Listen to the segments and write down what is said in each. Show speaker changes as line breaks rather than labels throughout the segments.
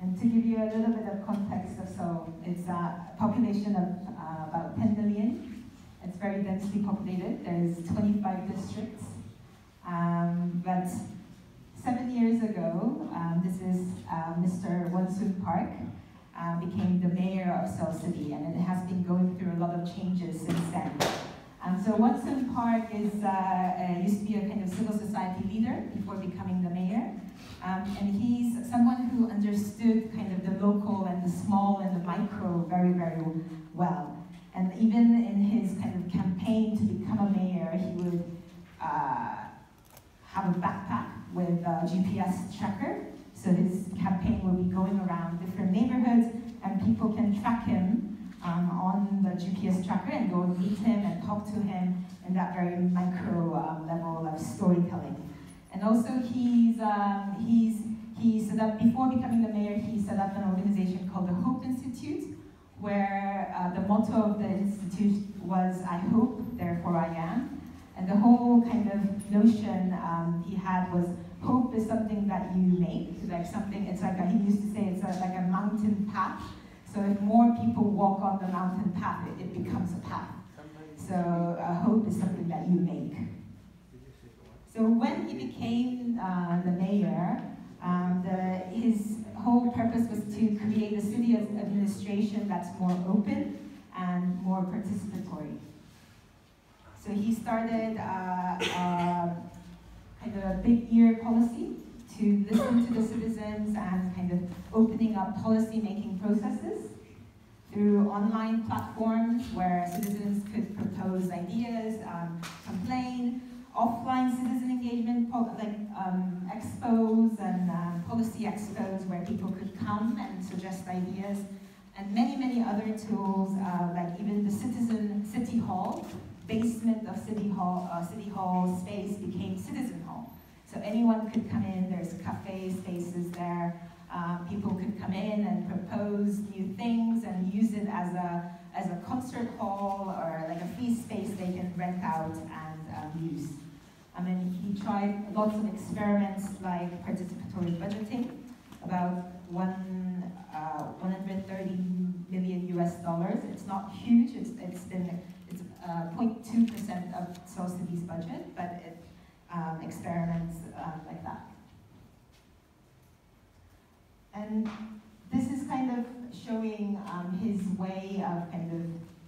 And to give you a little bit of context of Seoul, it's a population of about 10 million. It's very densely populated. There's 25 districts. But 7 years ago, this is Mr. Won-soon Park, became the mayor of Seoul City, and it has been going through a lot of changes since then. So Won-soon Park is, used to be a kind of civil society leader before becoming the mayor. And he's someone who understood kind of the local and the small and the micro very, very well. And even in his kind of campaign to become a mayor, he would have a backpack with a GPS tracker. So his campaign will be going around different neighborhoods, and people can track him on the GPS tracker and go and meet him and talk to him in that very micro level of storytelling. And also he set up, before becoming the mayor, he set up an organization called the Hope Institute, where the motto of the institute was, "I hope, therefore I am." And the whole kind of notion he had was, hope is something that you make, like something, it's like, he used to say, it's like a mountain path. So if more people walk on the mountain path, it becomes a path. So hope is something that you make. So when he became the mayor, his whole purpose was to create a city administration that's more open and more participatory. So he started kind of a big ear policy to listen to the citizens and kind of opening up policy-making processes through online platforms where citizens could propose ideas, complain, offline citizen engagement, like expos and policy expos where people could come and suggest ideas, and many, many other tools, like even the city hall, basement of city hall space became citizen hall. So anyone could come in, there's cafe spaces there, people could come in and propose new things and use it as a concert hall or like a free space they can rent out and use. And then he tried lots of experiments like participatory budgeting, about 130 million US dollars. It's not huge, it's 0.2% of Seoul City's budget, but it experiments like that. And this is kind of showing his way of kind of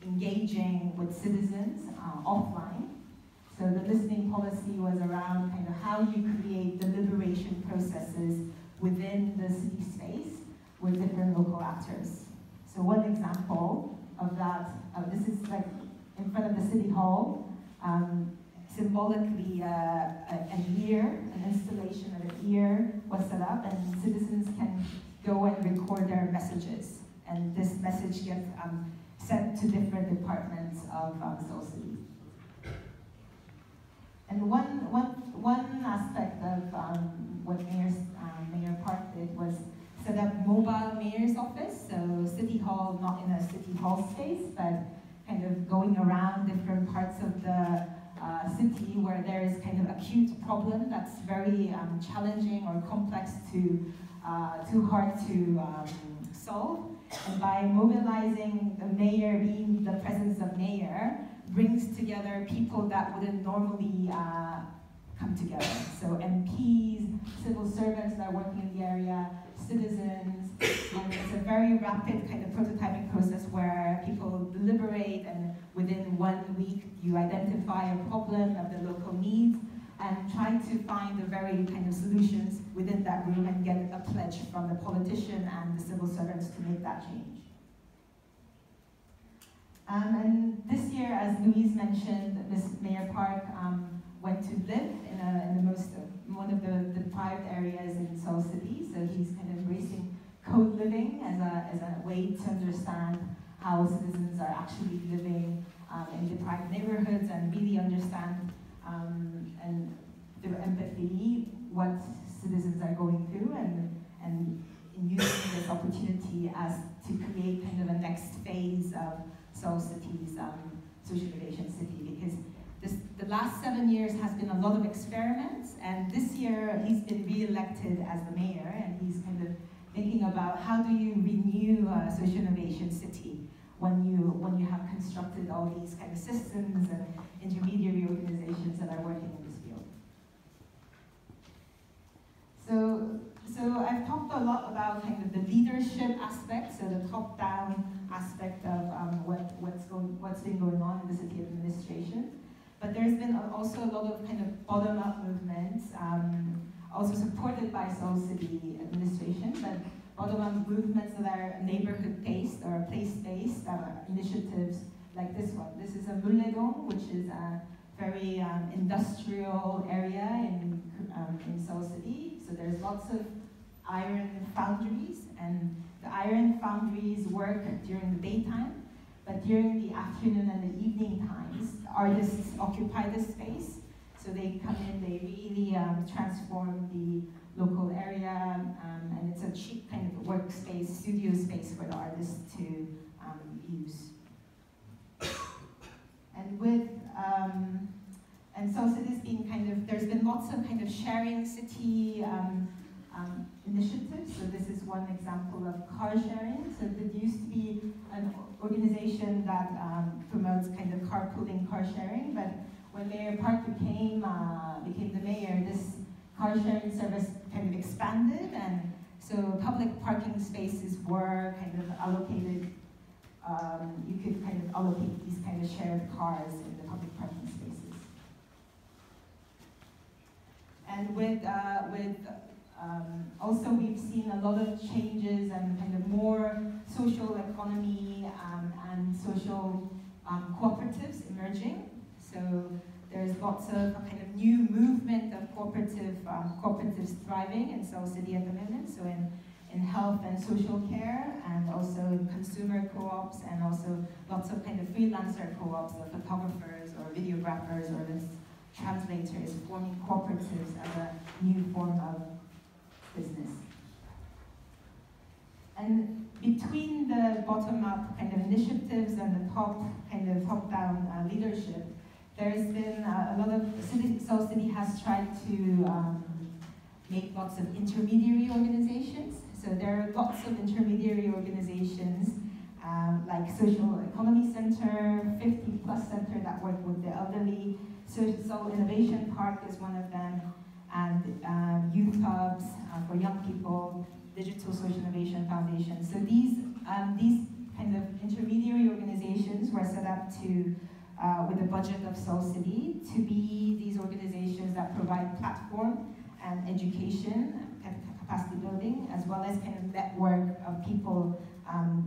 engaging with citizens offline. So the listening policy was around kind of how you create deliberation processes within the city space with different local actors. So one example of that, this is like in front of the city hall, symbolically an installation of an ear was set up, and citizens can go and record their messages. And this message gets sent to different departments of Seoul City. And one aspect of what Mayor Park did was set up mobile mayor's office, so city hall, not in a city hall space, but kind of going around different parts of the city where there is kind of acute problem that's very challenging or complex too hard to solve. And by mobilizing the mayor, being the presence of mayor, brings together people that wouldn't normally come together. So MPs, civil servants that are working in the area, citizens, and it's a very rapid kind of prototyping process where people deliberate, and within 1 week you identify a problem of the local needs and try to find the very kind of solutions within that room and get a pledge from the politician and the civil servants to make that change. And this year, as Louise mentioned, Ms. Mayor Park went to live in one of the deprived areas in Seoul City. So he's kind of embracing code living as a way to understand how citizens are actually living in deprived neighborhoods and really understand and through empathy what citizens are going through, and using this opportunity as to create kind of a next phase of Seoul City's social innovation city, because the last 7 years has been a lot of experiments, and this year he's been re-elected as the mayor, and he's kind of thinking about how do you renew a social innovation city when you have constructed all these kind of systems and intermediary organizations that are working in this field. So I've talked a lot about kind of the leadership aspect, so the top-down aspect of what's been going on in the city administration. But there's been also a lot of kind of bottom-up movements, also supported by Seoul City administration, but bottom-up movements that are neighborhood-based or place-based initiatives like this one. This is a Mulledong, which is a very industrial area in Seoul City. So there's lots of iron foundries, and the iron foundries work during the daytime, but during the afternoon and the evening times, artists occupy this space. So they come in, they really transform the local area, and it's a cheap kind of workspace, studio space for the artists to use. And with and Seoul City's being kind of, there's been lots of kind of sharing city initiatives. So this is one example of car sharing. So there used to be an organization that promotes kind of carpooling, car sharing, but when Mayor Park became the mayor, this car sharing service kind of expanded, and so public parking spaces were kind of allocated. You could kind of allocate these kind of shared cars in the public parking spaces. And also we've seen a lot of changes and kind of more social economy and social cooperatives emerging. So there's lots of kind of new movement of cooperatives thriving in Seoul City at the moment. So in health and social care, and also in consumer co-ops, and also lots of kind of freelancer co-ops, or photographers or videographers or this translators forming cooperatives as a new form of business. And between the bottom-up kind of initiatives and the top-down leadership, there's been a lot of, Seoul City has tried to make lots of intermediary organizations. So there are lots of intermediary organizations like Social Economy Center, 50+ Center that work with the elderly. Seoul Innovation Park is one of them, and youth hubs for young people, Digital Social Innovation Foundation. So these kind of intermediary organizations were set up to, with the budget of Seoul City, to be these organizations that provide platform and education, capacity building, as well as kind of network of people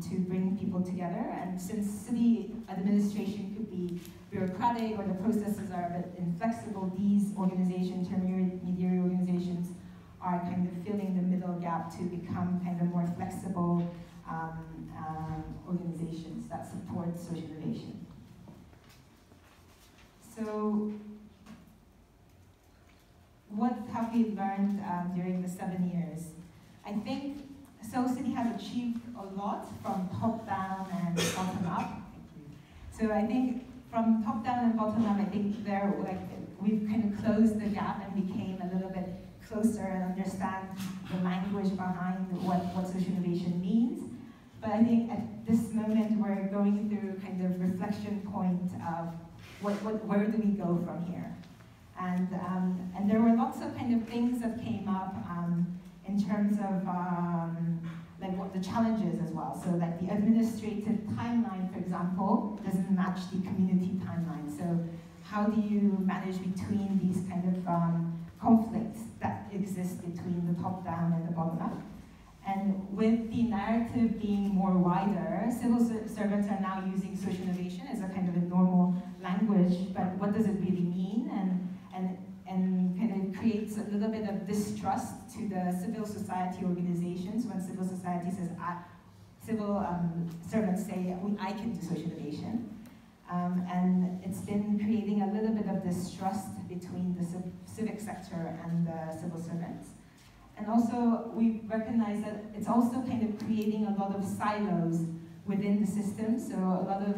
to bring people together. And since city administration could be bureaucratic or the processes are a bit inflexible, these organizations, intermediary organizations, are kind of filling the middle gap to become kind of more flexible organizations that support social innovation. So, what have we learned during the 7 years? I think Seoul City has achieved a lot from top down and bottom up. So I think from top down and bottom up, I think we've kind of closed the gap and became a little bit closer and understand the language behind what social innovation means. But I think at this moment we're going through kind of reflection point of where do we go from here? And there were lots of kind of things that came up in terms of like what the challenges as well. So like the administrative timeline, for example, doesn't match the community timeline. So how do you manage between these kind of conflicts that exist between the top down and the bottom up? And with the narrative being more wider, civil servants are now using social innovation as a kind of a normal language, but what does it really mean? And kind of creates a little bit of distrust to the civil society organizations when civil society says, civil servants say, I can do social innovation. And it's been creating a little bit of distrust between the civic sector and the civil servants. And also, we recognize that it's also kind of creating a lot of silos within the system. So a lot of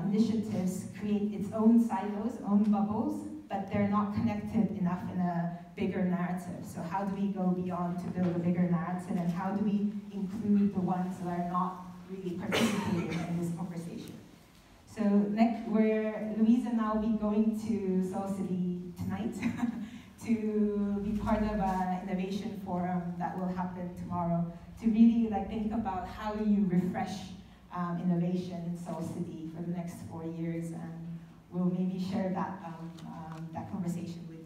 initiatives create its own silos, own bubbles, but they're not connected enough in a bigger narrative. So how do we go beyond to build a bigger narrative, and how do we include the ones that are not really participating in this conversation? So next, Louise and I will be going to Seoul City tonight to be part of an innovation forum that will happen tomorrow, to really think about how you refresh innovation in Seoul City for the next 4 years, and we'll maybe share that, that conversation with